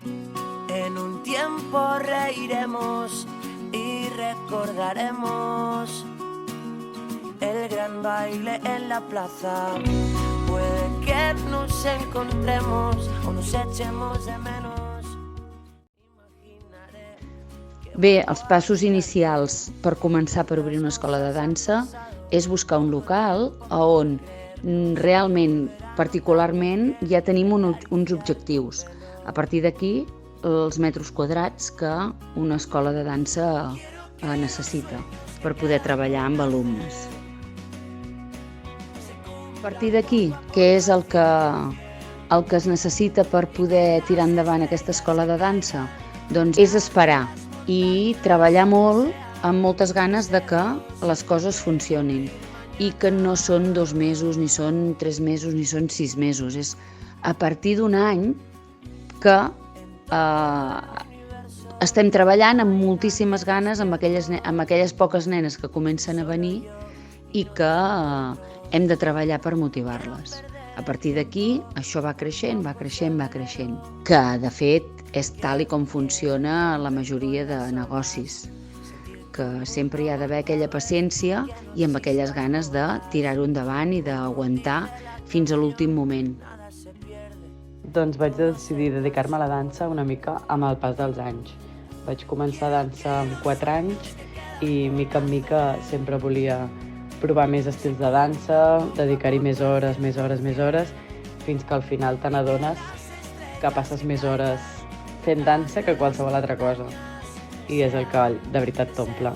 En un tiempo reiremos y recordaremos el gran baile en la plaza. Puede que nos encontremos o nos echemos de menos. Bé, els passos inicials per començar per obrir una escola de dansa és buscar un local on realment, particularment, ja tenim uns objectius. A partir d'aquí, els metres quadrats que una escola de dansa necessita per poder treballar amb alumnes. A partir d'aquí, què és el que es necessita per poder tirar endavant aquesta escola de dansa? Doncs és esperar i treballar molt amb moltes ganes de que les coses funcionin i que no són 2 mesos, ni són 3 mesos, ni són 6 mesos. És a partir d'un any que estem treballant amb moltíssimes ganes amb aquelles poques nenes que comencen a venir i que hem de treballar per motivar-les. A partir d'aquí, això va creixent, va creixent, va creixent. Que, de fet, és tal i com funciona la majoria de negocis. Que sempre hi ha d'haver aquella paciència i amb aquelles ganes de tirar-ho endavant i d'aguantar fins a l'últim moment. Doncs vaig decidir dedicar-me a la dansa una mica amb el pas dels anys. Vaig començar a dansa amb 4 anys i mica en mica sempre volia provar més estils de dansa, dedicar-hi més hores, fins que al final te n'adones que passes més hores fent dansa que qualsevol altra cosa. I és el que de veritat t'omple.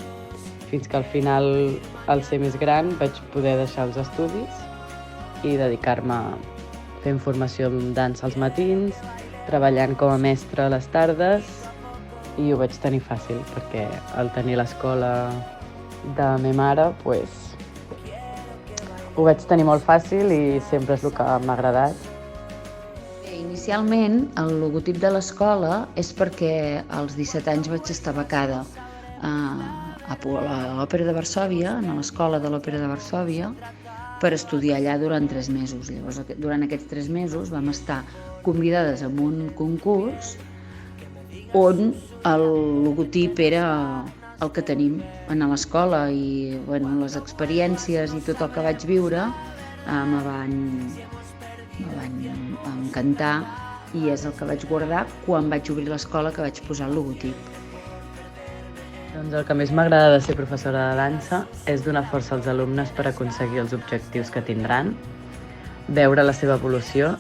Fins que al final, al ser més gran, vaig poder deixar els estudis i dedicar-me fent formació en dansa als matins, treballant com a mestra a les tardes, i ho vaig tenir fàcil, perquè al tenir l'escola de ma mare, ho vaig tenir molt fàcil i sempre és el que m'ha agradat. Inicialment, el logotip de l'escola és perquè als 17 anys vaig estar becada a l'Òpera de Varsòvia, a l'escola de l'Òpera de Varsòvia, per estudiar allà durant 3 mesos. Llavors, durant aquests 3 mesos vam estar convidades a un concurs on el logotip era el que tenim a l'escola i les experiències i tot el que vaig viure me van encantar i és el que vaig guardar quan vaig obrir l'escola, que vaig posar el logotip. Doncs el que més m'agrada de ser professora de dansa és donar força als alumnes per aconseguir els objectius que tindran, veure la seva evolució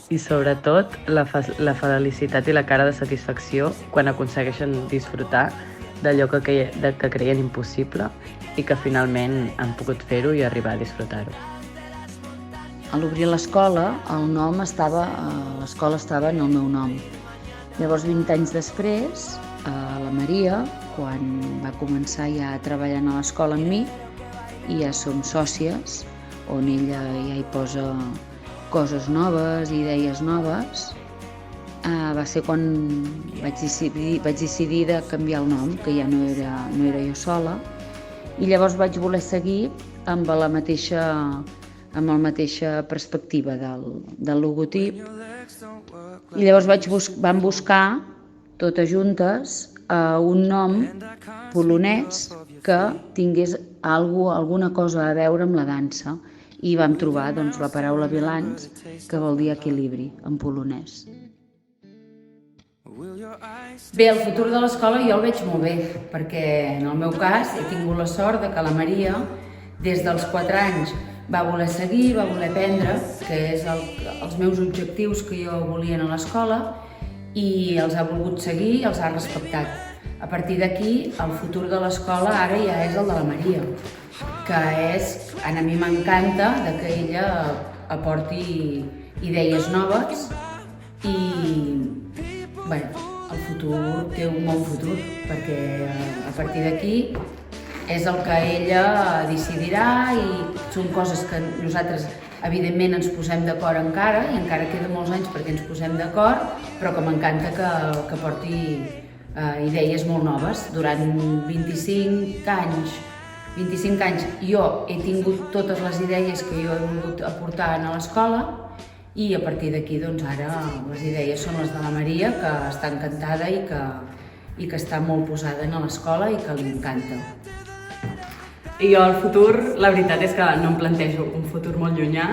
i sobretot la felicitat i la cara de satisfacció quan aconsegueixen disfrutar d'allò que creien impossible i que finalment han pogut fer-ho i arribar a disfrutar-ho. A l'obrir l'escola, l'escola estava en el meu nom. Llavors, 20 anys després, la Maria, quan va començar ja a treballar a l'escola amb mi, i ja som sòcies, on ella ja hi posa coses noves, idees noves, va ser quan vaig decidir de canviar el nom, que ja no era jo sola, i llavors vaig voler seguir amb la mateixa perspectiva del logotip, i llavors vam buscar totes juntes un nom polonès que tingués alguna cosa a veure amb la dansa, i vam trobar la paraula bilans, que vol dir equilibri en polonès. Bé, el futur de l'escola jo el veig molt bé, perquè en el meu cas he tingut la sort que la Maria, des dels 4 anys, va voler seguir, va voler aprendre, que és els meus objectius que jo volia a l'escola, i els ha volgut seguir i els ha respectat. A partir d'aquí, el futur de l'escola ara ja és el de la Maria, que a mi m'encanta que ella aporti idees noves i el futur té un bon futur, perquè a partir d'aquí és el que ella decidirà i són coses que nosaltres evidentment ens posem d'acord encara, i encara queda molts anys perquè ens posem d'acord, però que m'encanta que porti idees molt noves. Durant 25 anys jo he tingut totes les idees que jo he volgut aportar a l'escola I a partir d'aquí, doncs ara les idees són les de la Maria, que està encantada i que està molt posada en l'escola i que li encanta. I jo al futur, la veritat és que no em plantejo un futur molt llunyà,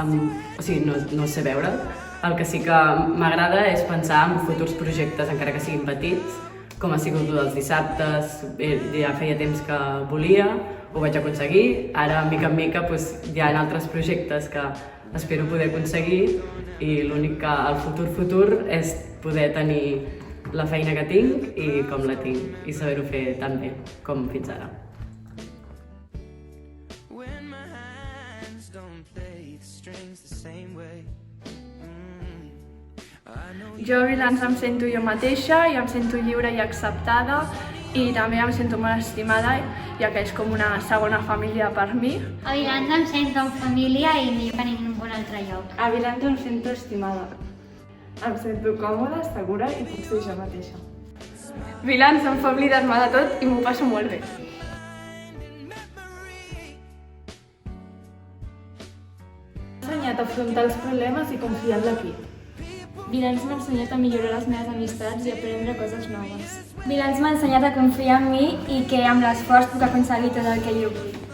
o sigui, no sé veure'l. El que sí que m'agrada és pensar en futurs projectes, encara que siguin petits, com ha sigut el dels dissabtes, ja feia temps que volia, ho vaig aconseguir, ara mica en mica hi ha altres projectes que espero poder aconseguir i l'únic que al futur és poder tenir la feina que tinc i com la tinc i saber-ho fer tan bé com fins ara. Jo a Vilans em sento jo mateixa i em sento lliure i acceptada i també em sento molt estimada, ja que és com una segona família per mi. A Vilans em sento en família i millor que ningú altre lloc. A Vilans em sento estimada. Em sento còmoda, segura i puc ser jo mateixa. Vilans em fa oblidar-me de tot i m'ho passo molt bé. M'ha ensenyat a afrontar els problemes i confiar en l'equip. Vilans m'ha ensenyat a millorar les meves amistats i aprendre coses noves. Vilans m'ha ensenyat a confiar en mi i que amb l'esforç puc aconseguir tot el que jo vull.